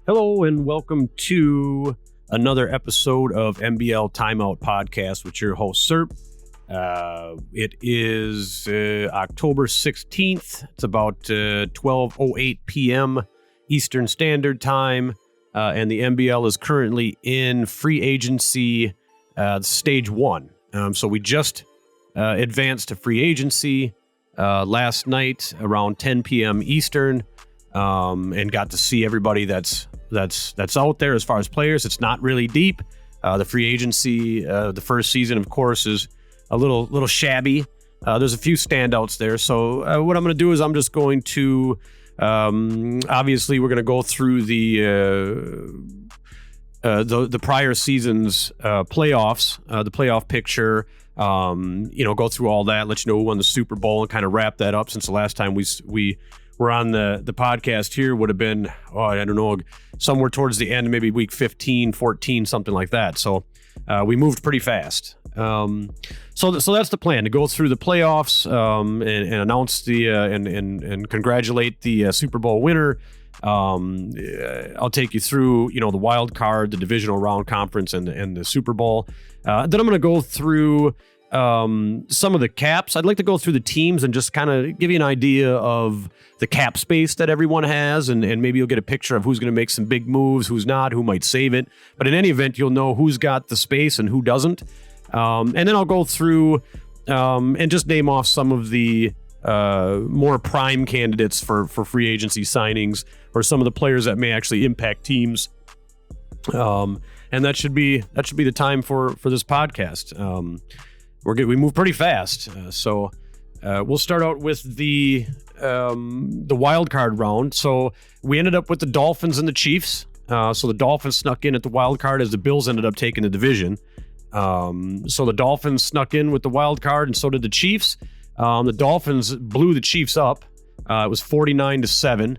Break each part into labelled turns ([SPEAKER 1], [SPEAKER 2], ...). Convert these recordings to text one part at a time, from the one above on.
[SPEAKER 1] Hello and welcome to another episode of MBL Timeout podcast with your host Serp. It is October 16th. It's about 12:08 p.m. Eastern Standard Time, and the MBL is currently in free agency stage 1. So we just advanced to free agency last night around 10 p.m. Eastern, and got to see everybody that's out there as far as players. It's not really deep. The free agency, the first season, of course, is a little shabby. There's a few standouts there. So what I'm going to do is I'm just going to, obviously, we're going to go through the prior season's playoffs, the playoff picture. Go through all that, let you know who won the Super Bowl, and kind of wrap that up. Since the last time we were on the podcast here would have been, I don't know, somewhere towards the end, maybe week 15, 14, something like that. So we moved pretty fast. So that's the plan, to go through the playoffs and announce the and congratulate the Super Bowl winner. I'll take you through, the wild card, the divisional round, conference, and the Super Bowl. Then I'm going to go through some of the caps. I'd like to go through the teams and just kind of give you an idea of the cap space that everyone has, and maybe you'll get a picture of who's going to make some big moves, who's not, who might save it. But in any event, you'll know who's got the space and who doesn't. And then I'll go through and just name off some of the more prime candidates for free agency signings, or some of the players that may actually impact teams. And that should be the time for this podcast. We move pretty fast. So we'll start out with the wild card round. So we ended up with the Dolphins and the Chiefs. So the Dolphins snuck in at the wild card as the Bills ended up taking the division. So the Dolphins snuck in with the wild card, and so did the Chiefs. The Dolphins blew the Chiefs up. It was 49-7.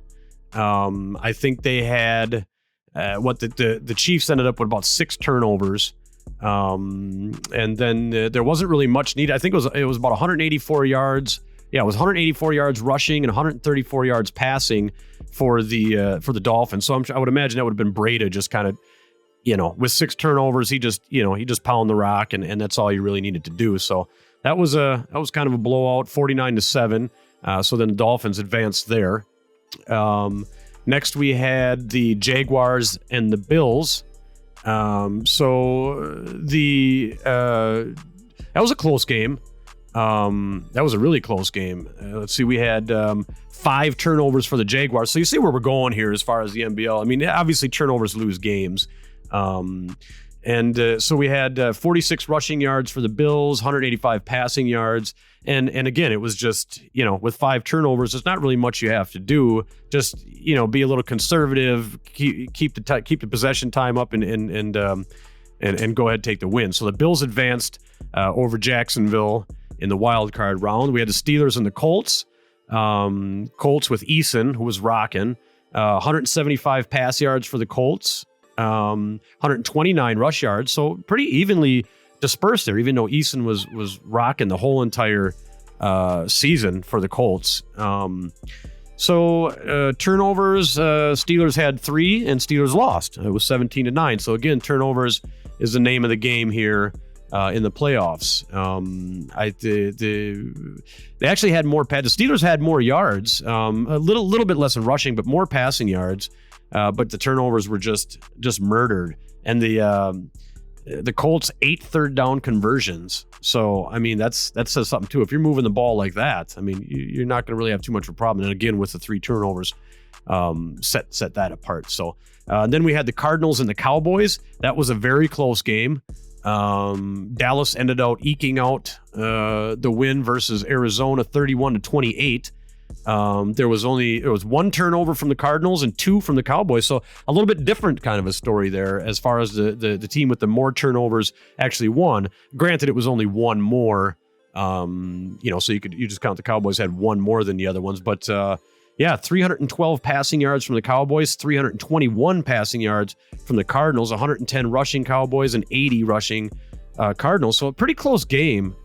[SPEAKER 1] I think they had the Chiefs ended up with about 6 turnovers. And then there wasn't really much needed. I think it was about 184 yards. Yeah, it was 184 yards rushing and 134 yards passing for the Dolphins. So I would imagine that would have been Breda just kind of, with 6 turnovers, he just pound the rock, and that's all you really needed to do. So that was kind of a blowout, 49-7. So then the Dolphins advanced there. Next we had the Jaguars and the Bills. So that was a close game. That was a really close game. Let's see, we had 5 turnovers for the Jaguars. So you see where we're going here as far as the NBL. I mean, obviously turnovers lose games. So we had 46 rushing yards for the Bills, 185 passing yards. And again, it was just, with 5 turnovers, there's not really much you have to do. Just, be a little conservative, keep the possession time up, and go ahead and take the win. So the Bills advanced over Jacksonville in the wild card round. We had the Steelers and the Colts. Colts with Eason, who was rocking, 175 pass yards for the Colts, 129 rush yards. So pretty evenly dispersed there, even though Eason was rocking the whole entire season for the Colts. Turnovers, Steelers had 3 and Steelers lost. It was 17-9. So again, turnovers is the name of the game here in the playoffs. They actually had more the Steelers had more yards, a little bit less in rushing, but more passing yards. But the turnovers were just murdered. And the Colts 8 third down conversions. So, I mean, that says something too. If you're moving the ball like that, I mean, you're not going to really have too much of a problem. And again, with the 3 turnovers, set that apart. So then we had the Cardinals and the Cowboys. That was a very close game. Dallas ended up eking out the win versus Arizona 31-28. There was 1 turnover from the Cardinals and 2 from the Cowboys. So a little bit different kind of a story there as far as the team with the more turnovers actually won. Granted, it was only 1 more, so you just count the Cowboys had 1 more than the other ones. But 312 passing yards from the Cowboys, 321 passing yards from the Cardinals, 110 rushing Cowboys and 80 rushing Cardinals. So a pretty close game.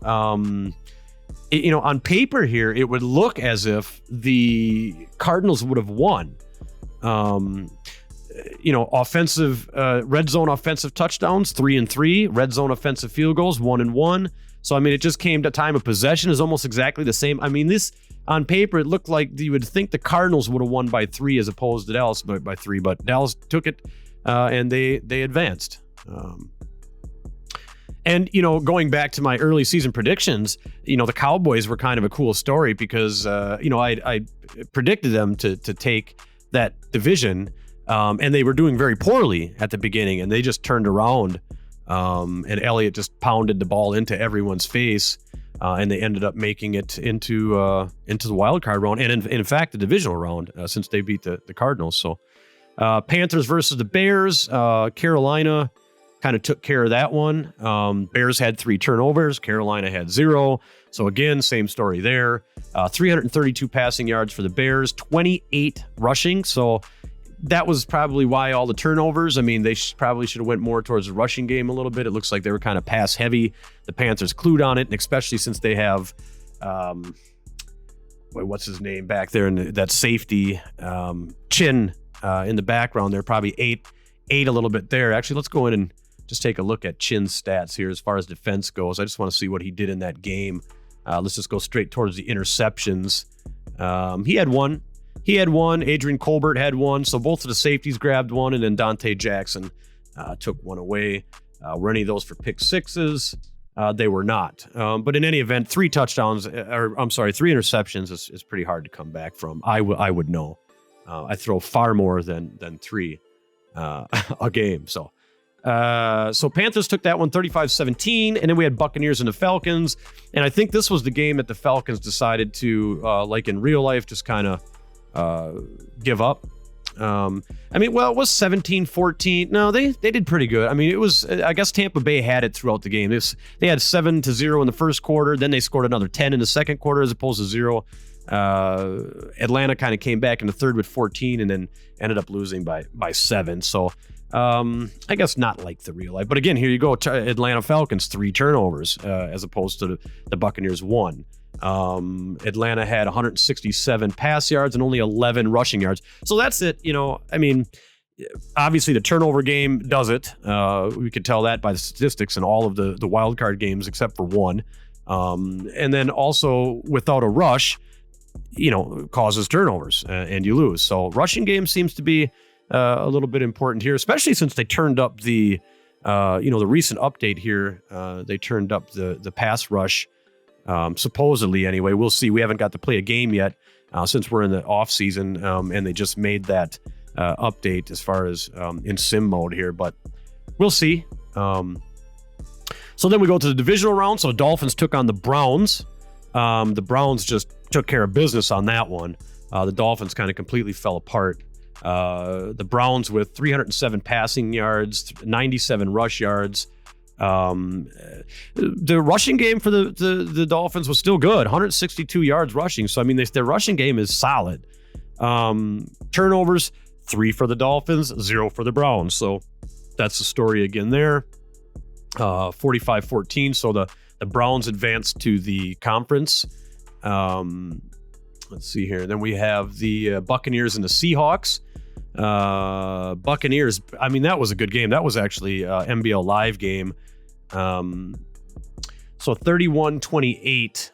[SPEAKER 1] On paper here, it would look as if the Cardinals would have won. offensive red zone offensive touchdowns, 3-3, red zone offensive field goals, 1-1. So, I mean, it just came to time of possession is almost exactly the same. I mean, this on paper, it looked like you would think the Cardinals would have won by 3 as opposed to Dallas by 3, but Dallas took it and they advanced. And, going back to my early season predictions, the Cowboys were kind of a cool story because, I predicted them to take that division, and they were doing very poorly at the beginning, and they just turned around, and Elliott just pounded the ball into everyone's face, and they ended up making it into the wild card round, and in fact, the divisional round, since they beat the Cardinals. So Panthers versus the Bears, Carolina kind of took care of that one. Bears had 3 turnovers. Carolina had 0. So again, same story there. 332 passing yards for the Bears, 28 rushing. So that was probably why all the turnovers. I mean, they probably should have went more towards the rushing game a little bit. It looks like they were kind of pass heavy. The Panthers clued on it, and especially since they have, what's his name back there in that safety, Chin in the background. They're probably ate a little bit there. Actually, let's go in and just take a look at Chin's stats here as far as defense goes. I just want to see what he did in that game. Let's just go straight towards the interceptions. He had one. Adrian Colbert had one. So both of the safeties grabbed one, and then Dante Jackson took one away. Were any of those for pick sixes? They were not. But in any event, 3 interceptions is pretty hard to come back from. I would know. I throw far more than 3 a game. So Panthers took that one 35-17, and then we had Buccaneers and the Falcons. And I think this was the game that the Falcons decided to, like in real life, just kind of give up. It was 17-14. No, they did pretty good. I mean, it was, I guess Tampa Bay had it throughout the game. They had 7-0 in the first quarter. Then they scored another 10 in the second quarter as opposed to 0. Atlanta kind of came back in the third with 14 and then ended up losing by 7. So I guess not like the real life. But again, here you go. Atlanta Falcons, 3 turnovers as opposed to the Buccaneers 1. Atlanta had 167 pass yards and only 11 rushing yards. So that's it. Obviously the turnover game does it. We could tell that by the statistics in all of the wild card games except for one. And then also without a rush, causes turnovers and you lose. So rushing game seems to be a little bit important here, especially since they turned up the recent update here. They turned up the pass rush. Supposedly, anyway. We'll see. We haven't got to play a game yet since we're in the off season, and they just made that update as far as in sim mode here. But we'll see. So then we go to the divisional round. So Dolphins took on the Browns. The Browns just took care of business on that one. The Dolphins kind of completely fell apart. The Browns with 307 passing yards, 97 rush yards. The rushing game for the Dolphins was still good, 162 yards rushing. So, I mean, their rushing game is solid. Turnovers, 3 for the Dolphins, 0 for the Browns. So that's the story again there. 45-14. So the Browns advanced to the conference. Let's see here. Then we have the Buccaneers and the Seahawks. Buccaneers, I mean, that was a good game. That was actually MBL live game. So 31-28,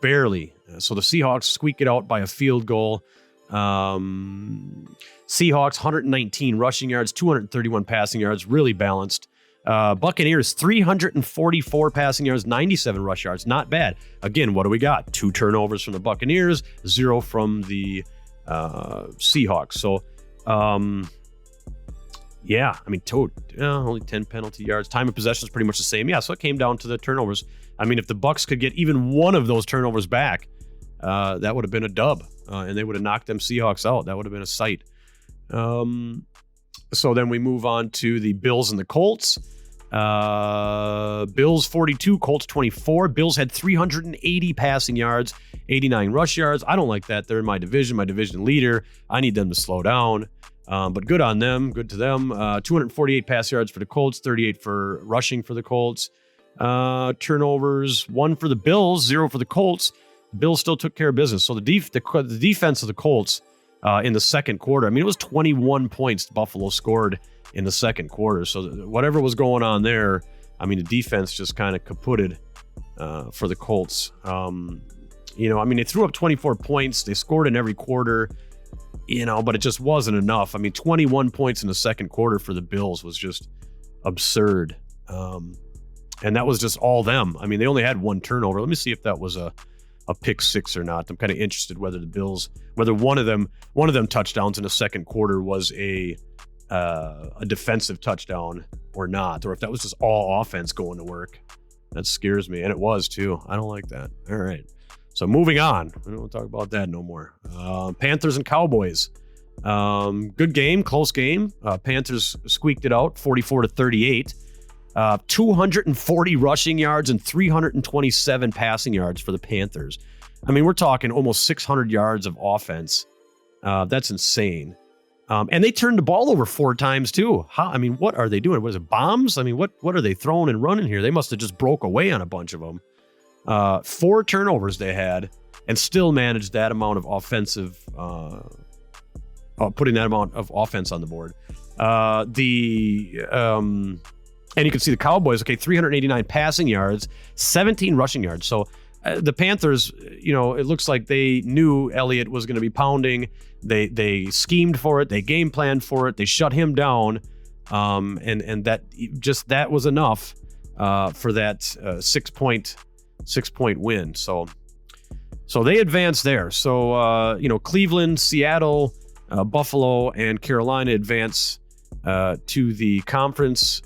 [SPEAKER 1] barely. So the Seahawks squeak it out by a field goal. Seahawks, 119 rushing yards, 231 passing yards, really balanced. Buccaneers, 344 passing yards, 97 rush yards. Not bad. Again, what do we got? 2 turnovers from the Buccaneers, 0 from the Seahawks. So, only 10 penalty yards. Time of possession is pretty much the same. Yeah, so it came down to the turnovers. I mean, if the Bucs could get even one of those turnovers back, that would have been a dub, and they would have knocked them Seahawks out. That would have been a sight. So then we move on to the Bills and the Colts. Bills 42, Colts 24. Bills had 380 passing yards, 89 rush yards. I don't like that. They're in my division leader. I need them to slow down. But good on them. Good to them. 248 pass yards for the Colts, 38 for rushing for the Colts. Turnovers, 1 for the Bills, 0 for the Colts. Bills still took care of business. So the defense of the Colts in the second quarter. I mean, it was 21 points Buffalo scored in the second quarter. So whatever was going on there, I mean, the defense just kind of kaputted for the Colts. I mean, they threw up 24 points. They scored in every quarter, but it just wasn't enough. I mean, 21 points in the second quarter for the Bills was just absurd. And that was just all them. I mean, they only had one turnover. Let me see if that was a pick six or not. I'm kind of interested whether the Bills, whether one of them touchdowns in the second quarter was a defensive touchdown or not, or if that was just all offense going to work. That scares me, and it was too. I don't like that. All right. So moving on. We don't want to talk about that no more. Panthers and Cowboys. Good game, close game. Panthers squeaked it out, 44-38. 240 rushing yards and 327 passing yards for the Panthers. I mean, we're talking almost 600 yards of offense. That's insane. And they turned the ball over 4 times too. What are they doing? Was it bombs? I mean, what are they throwing and running here? They must have just broke away on a bunch of them. 4 turnovers they had, and still managed that amount of offensive, putting that amount of offense on the board. And you can see the Cowboys, 389 passing yards, 17 rushing yards. So the Panthers, it looks like they knew Elliott was going to be pounding. They schemed for it. They game planned for it. They shut him down. And that was enough for that 6-point win. So they advanced there. So, Cleveland, Seattle, Buffalo, and Carolina advance to the conference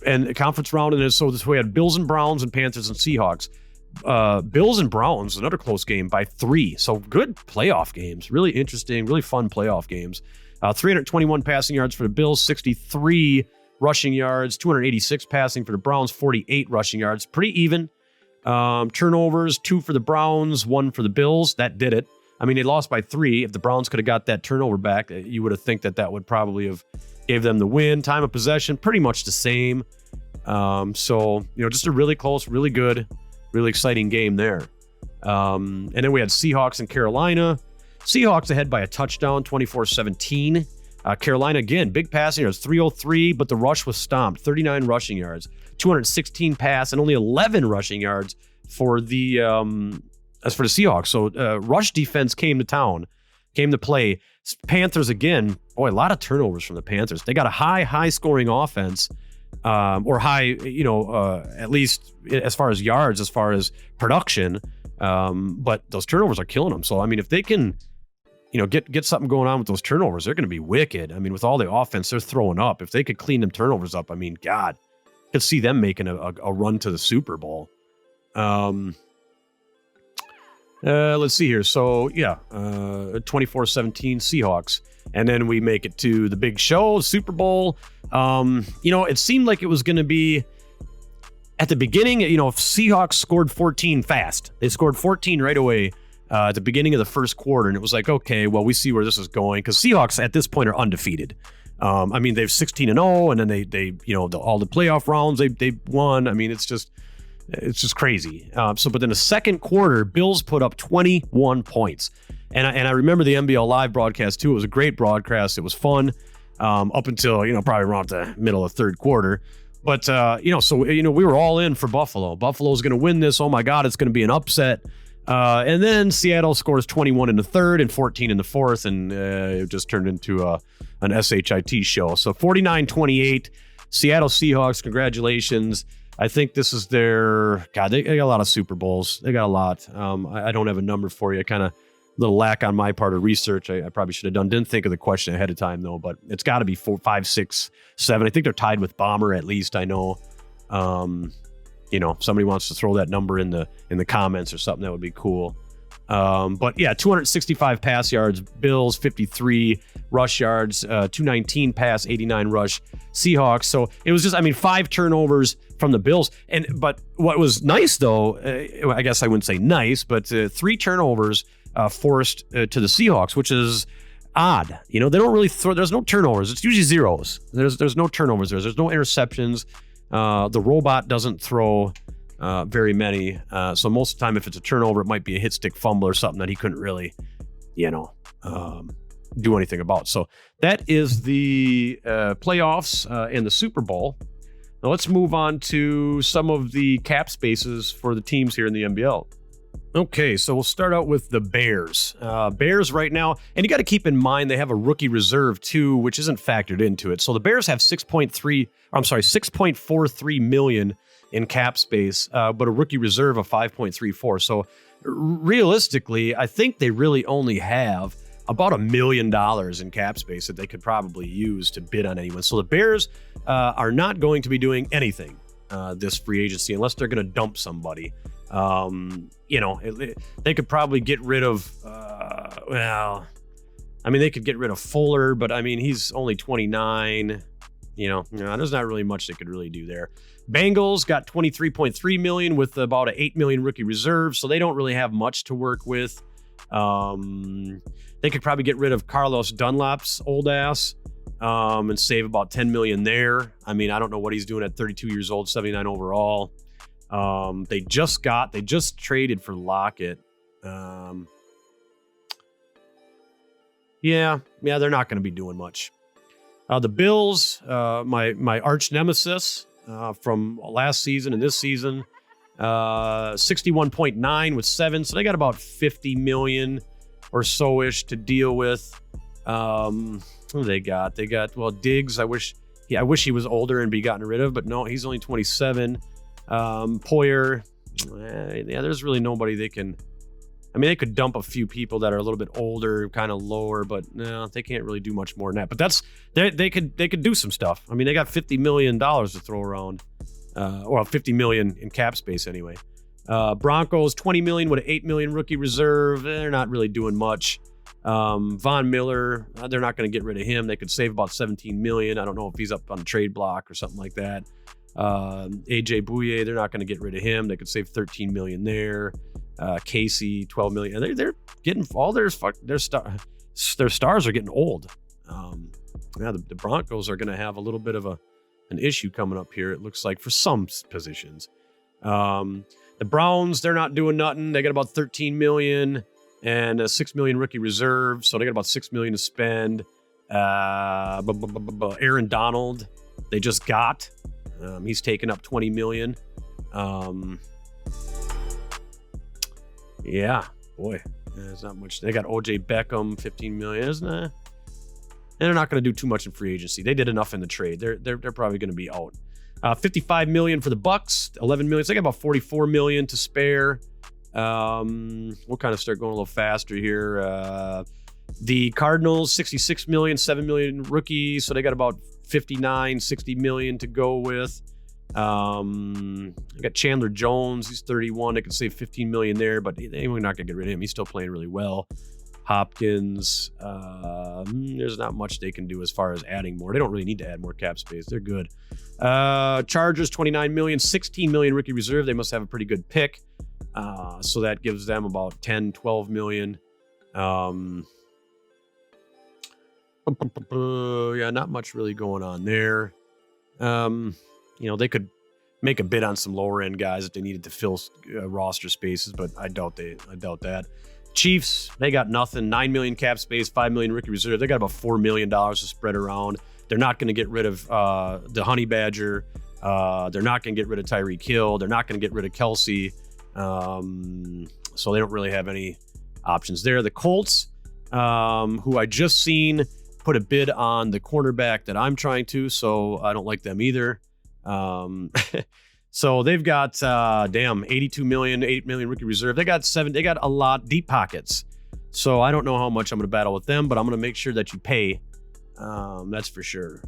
[SPEAKER 1] and conference round. And so we had Bills and Browns and Panthers and Seahawks. Bills and Browns, another close game by 3. So good playoff games, really interesting, really fun playoff games. 321 passing yards for the Bills, 63 rushing yards, 286 passing for the Browns, 48 rushing yards, pretty even. Turnovers, 2 for the Browns, 1 for the Bills. That did it. I mean, they lost by 3. If the Browns could have got that turnover back, you would have think that would probably have gave them the win. Time of possession, pretty much the same. So, just a really close, really good, really exciting game there. And then we had Seahawks and Carolina. Seahawks ahead by a touchdown, 24-17. Carolina, again, big passing yards, 303, but the rush was stomped, 39 rushing yards, 216 pass, and only 11 rushing yards for the Seahawks. So rush defense came to play. Panthers, again, boy, a lot of turnovers from the Panthers. They got a high scoring offense, or high, at least as far as yards, as far as production. But those turnovers are killing them. So, I mean, if they can, get something going on with those turnovers, they're going to be wicked. I mean, with all the offense they're throwing up, if they could clean them turnovers up, I mean, God, I could see them making a run to the Super Bowl. Let's see here. So, 24-17 Seahawks. And then we make it to the big show, Super Bowl. It seemed like it was going to be at the beginning, if Seahawks scored 14 fast. They scored 14 right away at the beginning of the first quarter. And it was like, okay, well, we see where this is going. Because Seahawks at this point are undefeated. I mean, they've 16-0, and then they all the playoff rounds they won. I mean, it's just crazy. But in the second quarter, Bills put up 21 points. And I remember the MBL Live broadcast too. It was a great broadcast. It was fun up until, probably around the middle of the third quarter. But, we were all in for Buffalo. Buffalo's going to win this. Oh my God, it's going to be an upset. And then Seattle scores 21 in the third and 14 in the fourth. And it just turned into an SHIT show. So 49-28, Seattle Seahawks, congratulations. I think this is they got a lot of Super Bowls. They got a lot. I don't have a number for you. Kind of little lack on my part of research. I probably should have done. Didn't think of the question ahead of time though, but it's got to be 4, 5, 6, 7. I think they're tied with Bomber at least. I know. If somebody wants to throw that number in the comments or something, that would be cool. But yeah, 265 pass yards, Bills, 53 rush yards, 219 pass, 89 rush, Seahawks. So it was just, 5 turnovers from the Bills. But what was nice though, I guess I wouldn't say nice, but 3 turnovers forced to the Seahawks, which is odd. They don't really throw, there's no turnovers. It's usually zeros. There's no turnovers there. There's no interceptions. The robot doesn't throw very many. So most of the time, if it's a turnover, it might be a hit stick fumble or something that he couldn't really do anything about. So that is the playoffs and the Super Bowl. Now let's move on to some of the cap spaces for the teams here in the MBL. Okay, so we'll start out with the Bears. Bears right now, and you got to keep in mind they have a rookie reserve too, which isn't factored into it. So the Bears have 6.43 million in cap space, but a rookie reserve of 5.34. So realistically, I think they really only have about $1 million in cap space that they could probably use to bid on anyone. So the Bears are not going to be doing anything this free agency unless they're going to dump somebody. They could probably get rid of, they could get rid of Fuller, but he's only 29. There's not really much they could really do there. Bengals got 23.3 million with about an 8 million rookie reserve, so they don't really have much to work with. They could probably get rid of Carlos Dunlap's old ass and save about 10 million there. I don't know what he's doing at 32 years old, 79 overall. They just traded for Lockett. They're not going to be doing much. The Bills, my arch nemesis from last season and this season, 61.9 with 7, so they got about 50 million or so-ish to deal with. Who they got? They got Diggs. I wish he was older and be gotten rid of, but no, he's only 27. Poyer, there's really nobody they can. They could dump a few people that are a little bit older, kind of lower, but no, they can't really do much more than that. But they could do some stuff. They got $50 million to throw around, or 50 million in cap space anyway. Broncos 20 million with an 8 million rookie reserve. They're not really doing much. Von Miller, they're not going to get rid of him. They could save about 17 million. I don't know if he's up on the trade block or something like that. AJ Bouye, they're not going to get rid of him. They could save 13 million there. Casey, 12 million. They're getting all their stars are getting old. The Broncos are going to have a little bit of an issue coming up here, it looks like, for some positions. The Browns, they're not doing nothing. They got about 13 million and a 6 million rookie reserve, so they got about 6 million to spend. Aaron Donald, they just got. He's taken up 20 million. There's not much. They got OJ Beckham, 15 million, isn't it? And they're not going to do too much in free agency. They did enough in the trade. They're probably going to be out. 55 million for the Bucks, 11 million. So they got about 44 million to spare. We'll kind of start going a little faster here. The Cardinals, 66 million, 7 million rookies. So they got about 59, 60 million to go with. I got Chandler Jones. He's 31. They could save 15 million there, but they're not going to get rid of him. He's still playing really well. Hopkins, there's not much they can do as far as adding more. They don't really need to add more cap space. They're good. Chargers, 29 million, 16 million rookie reserve. They must have a pretty good pick. So that gives them about 10, 12 million. Not much really going on there. They could make a bid on some lower end guys if they needed to fill roster spaces, but I doubt that. Chiefs, they got nothing. 9 million cap space, 5 million rookie reserve. They got about $4 million to spread around. They're not going to get rid of the Honey Badger. They're not going to get rid of Tyreek Hill. They're not going to get rid of Kelsey. So they don't really have any options there. The Colts, who I just seen put a bid on the cornerback that I'm trying to, so I don't like them either. So they've got 82 million, 8 million rookie reserve. They got a lot deep pockets. So I don't know how much I'm going to battle with them, but I'm going to make sure that you pay. That's for sure.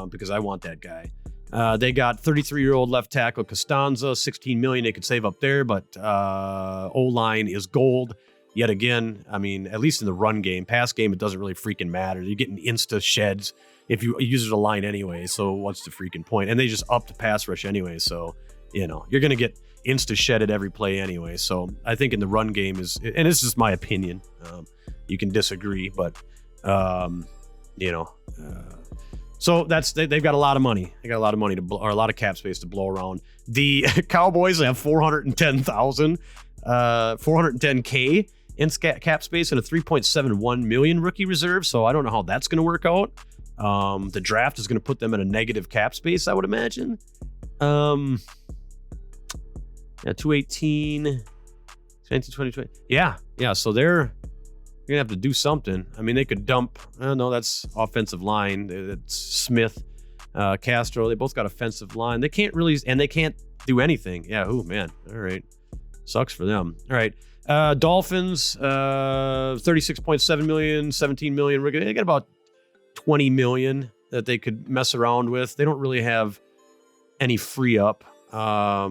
[SPEAKER 1] Because I want that guy. They got 33-year-old left tackle Costanza, 16 million they could save up there, but O-line is gold. Yet again, at least in the run game, pass game, it doesn't really freaking matter. You're getting insta sheds if you use the line anyway. So what's the freaking point? And they just up the pass rush anyway. So, you're going to get insta shed every play anyway. So I think in the run game and this is my opinion. You can disagree, but, so they've got a lot of money. They got a lot of money or a lot of cap space to blow around. The Cowboys have 410K in cap space and a 3.71 million rookie reserve. So I don't know how that's going to work out. The draft is going to put them in a negative cap space, I would imagine. 218, 19, 20, 20. Yeah. So they're gonna have to do something. I mean, they could dump. No, that's offensive line. It's Smith, Castro. They both got offensive line. They can't really, and they can't do anything. Yeah. Oh man. All right. Sucks for them. All right. Dolphins, 36.7 million, 17 million. They got about 20 million that they could mess around with. They don't really have any free up. I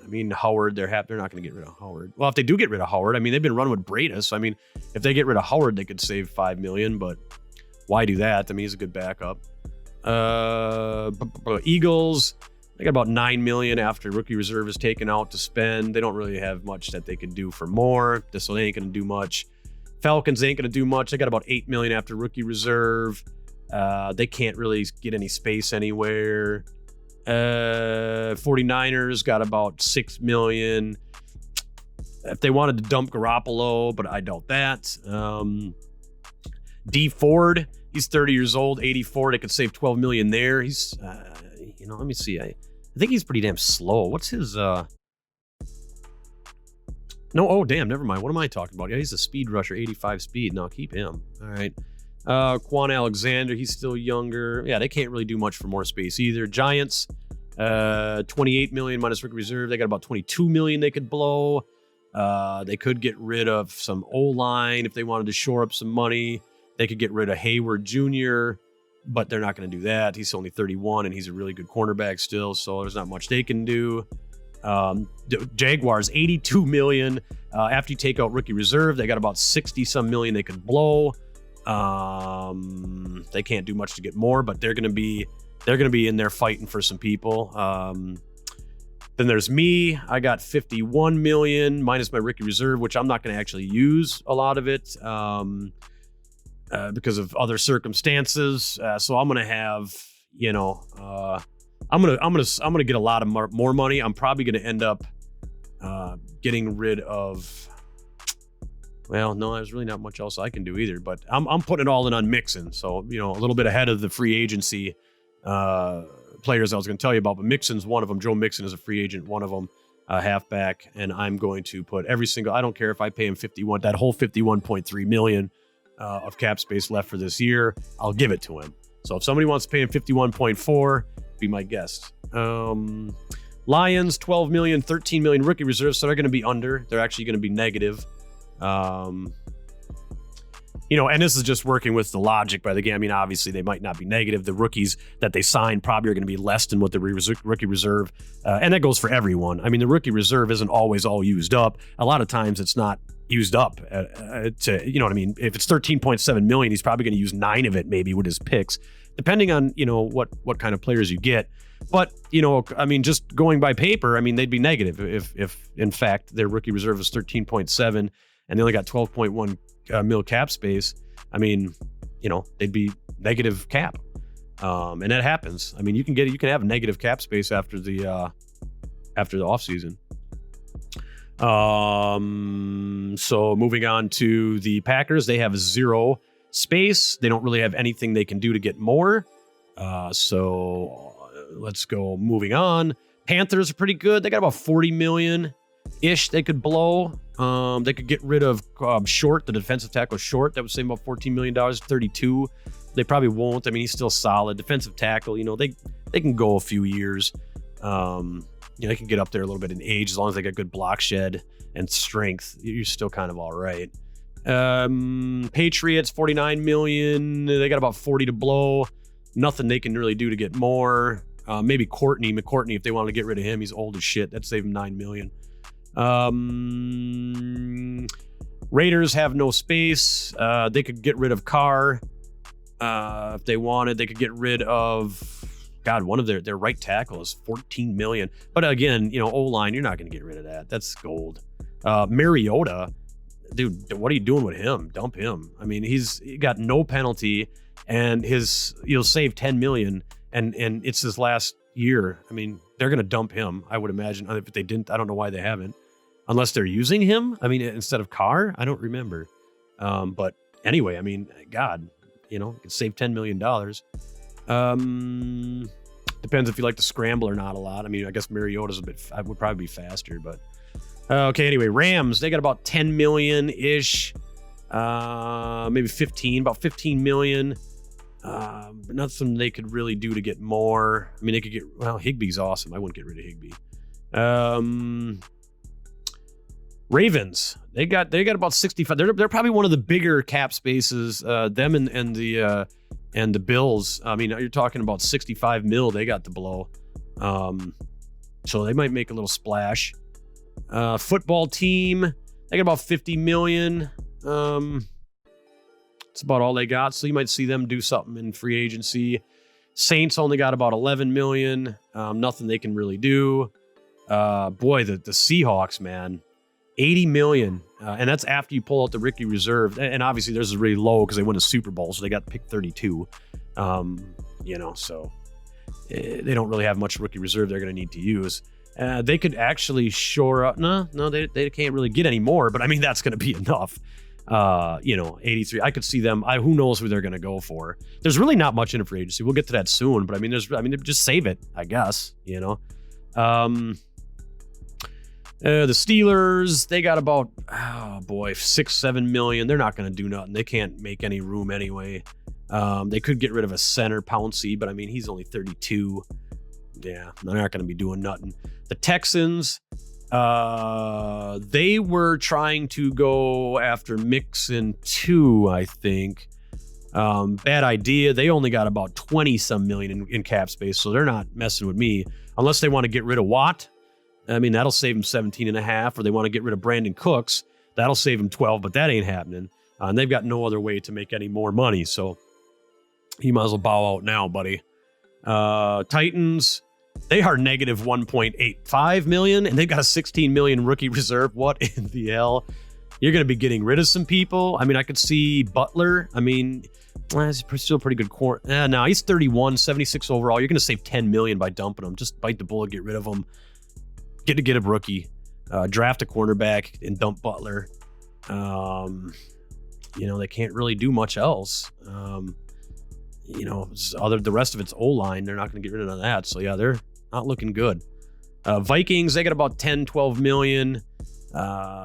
[SPEAKER 1] mean, Howard, they're not going to get rid of Howard. Well, if they do get rid of Howard, I mean, they've been running with Bradus. I mean, if they get rid of Howard, they could save $5 million, but why do that? I mean, he's a good backup. Eagles, they got about $9 million after rookie reserve is taken out to spend. They don't really have much that they could do for more, so they ain't going to do much. Falcons ain't going to do much. They got about $8 million after rookie reserve. They can't really get any space anywhere. 49ers got about $6 million. If they wanted to dump Garoppolo, but I doubt that. D Ford, he's 30 years old, 84. They could save $12 million there. He's, let me see. I think he's pretty damn slow. What's his, No, oh, damn, never mind. What am I talking about? Yeah, he's a speed rusher, 85 speed. No, keep him. All right. Quan Alexander, he's still younger. Yeah, they can't really do much for more space either. Giants, 28 million minus rookie reserve. They got about 22 million they could blow. They could get rid of some O-line if they wanted to shore up some money. They could get rid of Hayward Jr., but they're not going to do that. He's only 31, and he's a really good cornerback still, so there's not much they can do. Jaguars, 82 million. After you take out rookie reserve, they got about 60-some million they could blow. They can't do much to get more, but they're going to be in there fighting for some people. Then there's me. I got 51 million minus my rookie reserve, which I'm not going to actually use a lot of it because of other circumstances. So I'm going to have, I'm gonna get a lot of more money. I'm probably going to end up getting rid of. Well, no, there's really not much else I can do either, but I'm putting it all in on Mixon. So, a little bit ahead of the free agency players I was going to tell you about, but Mixon's one of them. Joe Mixon is a free agent, one of them, halfback, and I'm going to put I don't care if I pay him 51, that whole 51.3 million of cap space left for this year, I'll give it to him. So if somebody wants to pay him 51.4, be my guest. Lions, 12 million, 13 million rookie reserves, so they're going to be under. They're actually going to be negative. And this is just working with the logic by the game. I mean, obviously they might not be negative. The rookies that they sign probably are going to be less than what the rookie reserve, and that goes for everyone. I mean, the rookie reserve isn't always all used up. A lot of times it's not used up you know what I mean? If it's 13.7 million, he's probably going to use 9 of it maybe with his picks, depending on, what kind of players you get. But, I mean, just going by paper, I mean, they'd be negative if in fact their rookie reserve is 13.7 and they only got 12.1 mil cap space. I mean, they'd be negative cap. And that happens. I mean, you can have negative cap space after the offseason. So moving on to the Packers, they have 0 space. They don't really have anything they can do to get more. So let's go moving on. Panthers are pretty good. They got about 40 million ish they could blow. They could get rid of Short, the defensive tackle Short. That would save about $14 million, 32. They probably won't. I mean, he's still solid. Defensive tackle, they can go a few years. They can get up there a little bit in age as long as they got good block shed and strength. You're still kind of all right. Patriots, 49 million. They got about 40 to blow. Nothing they can really do to get more. Maybe McCourtney, if they wanted to get rid of him, he's old as shit. That'd save him $9 million. Raiders have no space. They could get rid of Carr if they wanted. They could get rid of one of their right tackle is 14 million. But again, O-line, you're not going to get rid of that. That's gold. Mariota, dude, what are you doing with him? Dump him. I mean, he got no penalty, and you'll save 10 million, and it's his last year. I mean, they're going to dump him, I would imagine. If they didn't, I don't know why they haven't. unless they're using him. I mean, instead of Carr, I don't remember. But anyway, I mean, God, you know, you can save $10 million. Depends if you like to scramble or not a lot. I mean, I guess Mariota's would probably be faster, but okay. Anyway, Rams, they got about 10 million ish, maybe 15, about 15 million. But nothing they could really do to get more. I mean, they could get, well, Higbee's awesome. I wouldn't get rid of Higbee. Ravens, they got about 65. They're probably one of the bigger cap spaces. Them and the Bills. I mean, you're talking about 65 mil they got to blow. So they might make a little splash. Football team, they got about 50 million. That's about all they got. So you might see them do something in free agency. Saints only got about 11 million. Nothing they can really do. Boy, the Seahawks, man, 80 million. And that's after you pull out the rookie reserve. And obviously theirs is really low because they won a Super Bowl. So they got pick 32. You know, so they don't really have much rookie reserve they're going to need to use. They could actually shore up. No, they can't really get any more. But I mean, that's going to be enough. You know, 83. I could see them. Who knows who they're going to go for. There's really not much in a free agency. We'll get to that soon. But I mean, just save it, I guess. You know, the Steelers, they got about 6-7 million. They're not going to do nothing. They can't make any room anyway. They could get rid of a center, Pouncey, but I mean, he's only 32. Yeah, they're not going to be doing nothing. The Texans, they were trying to go after Mixon too, I think. Bad idea. They only got about 20 some million in cap space, so they're not messing with me unless they want to get rid of Watt. I mean, that'll save them 17 and a half, or they want to get rid of Brandon Cooks. That'll save them 12, but that ain't happening. And they've got no other way to make any more money. So you might as well bow out now, buddy. Titans, they are negative 1.85 million, and they've got a 16 million rookie reserve. What in the hell? You're going to be getting rid of some people. I mean, I could see Butler. I mean, he's still a pretty good core. No, he's 31, 76 overall. You're going to save 10 million by dumping him. Just bite the bullet, get rid of him. Get a rookie, draft a cornerback, and dump Butler. You know, they can't really do much else. You know, the rest of it's O-line. They're not going to get rid of that. So, yeah, they're not looking good. Vikings, they got about 10, 12 million.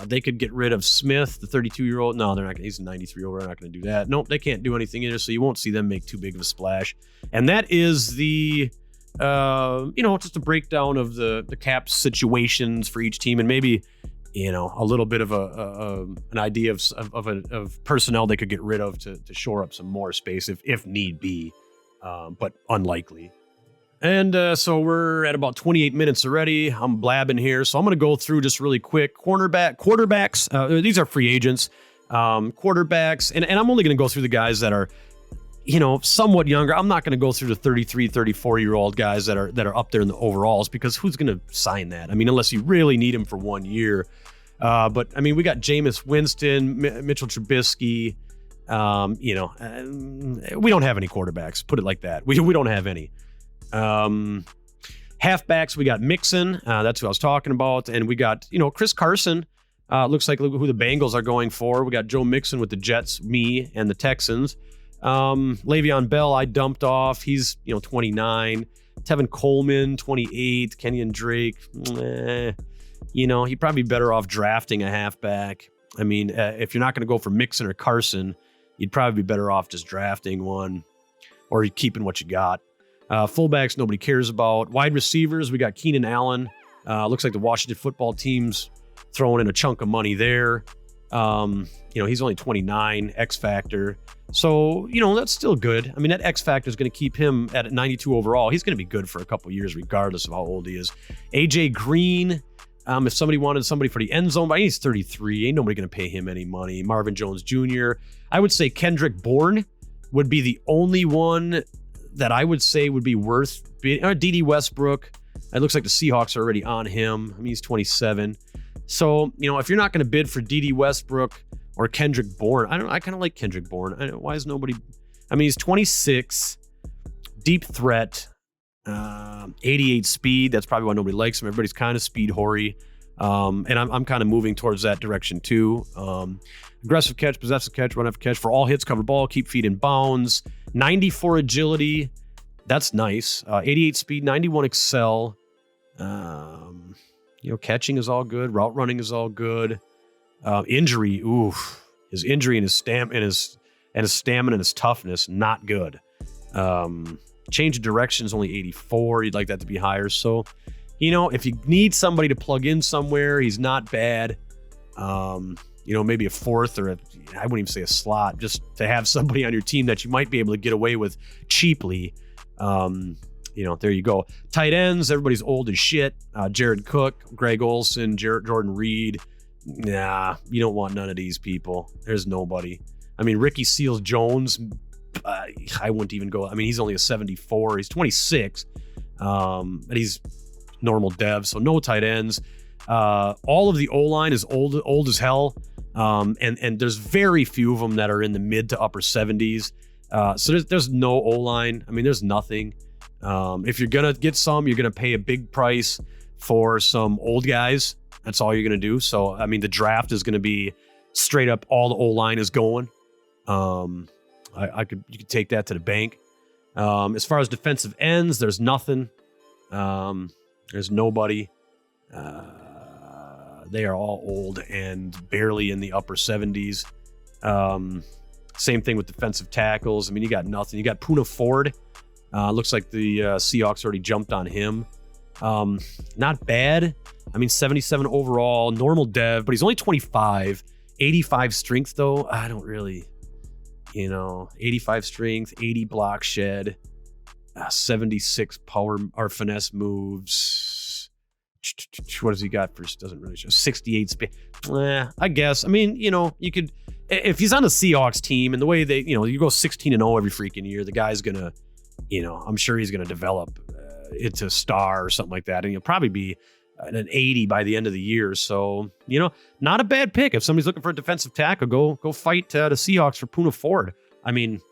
[SPEAKER 1] They could get rid of Smith, the 32-year-old. No, they're not going to. He's a 93-year-old. They're not going to do that. Nope, they can't do anything either, so you won't see them make too big of a splash. And that is the... you know, just a breakdown of the cap situations for each team, and maybe, you know, a little bit of an idea of personnel they could get rid of to shore up some more space if need be, but unlikely. And so we're at about 28 minutes already. I'm blabbing here, so I'm going to go through just really quick. Quarterbacks. These are free agents. Quarterbacks, and I'm only going to go through the guys that are, you know, somewhat younger. I'm not going to go through the 33, 34-year-old guys that are up there in the overalls, because who's going to sign that? I mean, unless you really need him for 1 year. But, I mean, we got Jameis Winston, Mitchell Trubisky. You know, we don't have any quarterbacks. Put it like that. We don't have any. Halfbacks, we got Mixon. That's who I was talking about. And we got, you know, Chris Carson. Looks like who the Bengals are going for. We got Joe Mixon with the Jets, me, and the Texans. Le'Veon Bell, I dumped off. He's, you know, 29. Tevin Coleman, 28. Kenyon Drake, you know, he'd probably be better off drafting a halfback. I mean, if you're not going to go for Mixon or Carson, you'd probably be better off just drafting one, or keeping what you got. Fullbacks, nobody cares about. Wide receivers, we got Keenan Allen. Looks like the Washington football team's throwing in a chunk of money there. You know, he's only 29, X Factor. So, you know, that's still good. I mean, that X Factor is going to keep him at 92 overall. He's going to be good for a couple years, regardless of how old he is. AJ Green, if somebody wanted somebody for the end zone, but he's 33. Ain't nobody going to pay him any money. Marvin Jones Jr. I would say Kendrick Bourne would be the only one that I would say would be worth being. D.D. Westbrook. It looks like the Seahawks are already on him. I mean, he's 27. So, you know, if you're not going to bid for D.D. Westbrook or Kendrick Bourne, I kind of like Kendrick Bourne. Why is nobody? I mean, he's 26, deep threat, 88 speed. That's probably why nobody likes him. Everybody's kind of speed hoary. And I'm kind of moving towards that direction too. Aggressive catch, possessive catch, run after catch for all hits, cover ball, keep feet in bounds. 94 agility. That's nice. 88 speed, 91 excel. Catching is all good. Route running is all good. Injury, oof. His injury and his stamina and his toughness, not good. Change of direction is only 84. You'd like that to be higher. So, if you need somebody to plug in somewhere, he's not bad. Maybe a fourth or I wouldn't even say a slot, just to have somebody on your team that you might be able to get away with cheaply. There you go. Tight ends, everybody's old as shit. Jared Cook, Greg Olsen, Jordan Reed. Nah, you don't want none of these people. There's nobody. I mean, Ricky Seals-Jones, I wouldn't even go. I mean, he's only a 74. He's 26, but he's normal dev, so no tight ends. All of the O-line is old as hell, and there's very few of them that are in the mid to upper 70s. So there's no O-line. I mean, there's nothing. If you're going to get some, you're going to pay a big price for some old guys. That's all you're going to do. So, I mean, the draft is going to be straight up all the O-line is going. You could take that to the bank. As far as defensive ends, there's nothing. There's nobody. They are all old and barely in the upper 70s. Same thing with defensive tackles. I mean, you got nothing. You got Poona Ford. Looks like the Seahawks already jumped on him. Not bad. I mean, 77 overall, normal dev, but he's only 25. 85 strength, though. I don't really, 85 strength, 80 block shed, 76 power or finesse moves. What does he got for? Doesn't really show. 68 speed. I guess. I mean, you could, if he's on the Seahawks team and the way they, you go 16-0 every freaking year, the guy's gonna, I'm sure he's gonna develop into a star or something like that, and he'll probably be an 80 by the end of the year. So, not a bad pick. If somebody's looking for a defensive tackle, go fight the Seahawks for Poona Ford. I mean,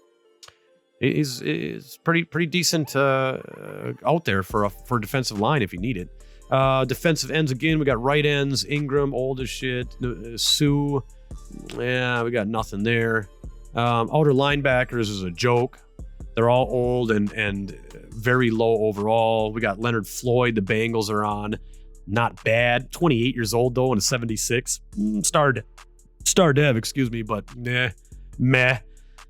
[SPEAKER 1] is pretty decent out there for defensive line if you need it. Defensive ends again, we got right ends, Ingram, old as shit, Sue. Yeah, we got nothing there. Outer linebackers is a joke. They're all old and very low overall. We got Leonard Floyd, the Bengals are on. Not bad. 28 years old, though, and a 76. Star dev, excuse me, but meh. Middle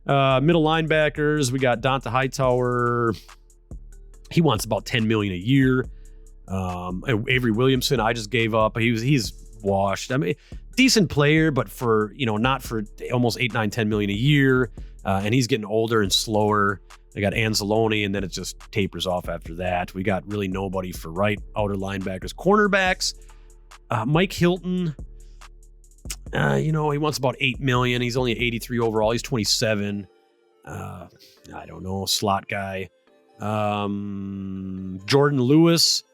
[SPEAKER 1] linebackers, we got Donta Hightower. He wants about $10 million a year. Avery Williamson, I just gave up. He's washed. I mean, decent player, but for, not for almost $8, $9, $10 million a year. And he's getting older and slower. I got Anzalone, and then it just tapers off after that. We got really nobody for right outer linebackers. Cornerbacks, Mike Hilton, he wants about $8 million. He's only 83 overall. He's 27. I don't know, slot guy. Jordan Lewis,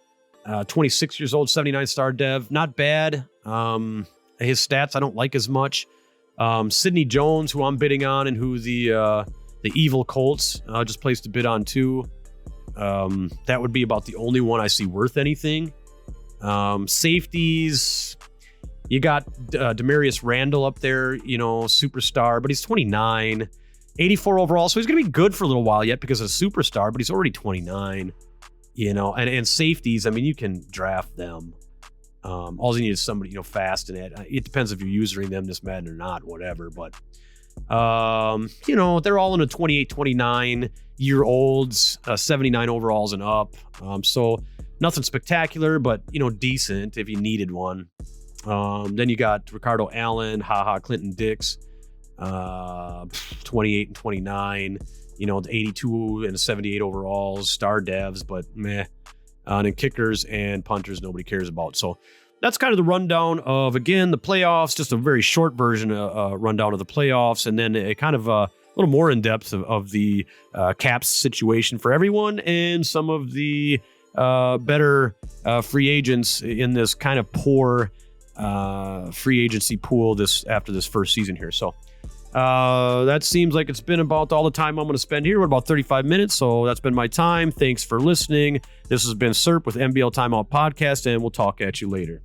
[SPEAKER 1] 26 years old, 79 star dev. Not bad. His stats I don't like as much. Sidney Jones, who I'm bidding on, and who the evil Colts just placed a bid on too. That would be about the only one I see worth anything. Safeties, you got Demarius Randall up there, superstar, but he's 29, 84 overall, so he's going to be good for a little while yet because of superstar, but he's already 29, and safeties, I mean, you can draft them. All you need is somebody, fast in it. It depends if you're using them this Madden or not, whatever, but they're all in a 28, 29 year olds, 79 overalls and up. So nothing spectacular, but decent if you needed one. Then you got Ricardo Allen, Clinton Dix, 28 and 29, the 82 and 78 overalls, star devs, but meh. And then kickers and punters, nobody cares about. So that's kind of the rundown of, again, the playoffs, just a very short version, rundown of the playoffs, and then a kind of a little more in depth of the Caps situation for everyone and some of the better free agents in this kind of poor free agency pool after this first season here. So that seems like it's been about all the time I'm going to spend here. We're about 35 minutes, so that's been my time. Thanks for listening. This has been Serp with MBL Timeout Podcast, and we'll talk at you later.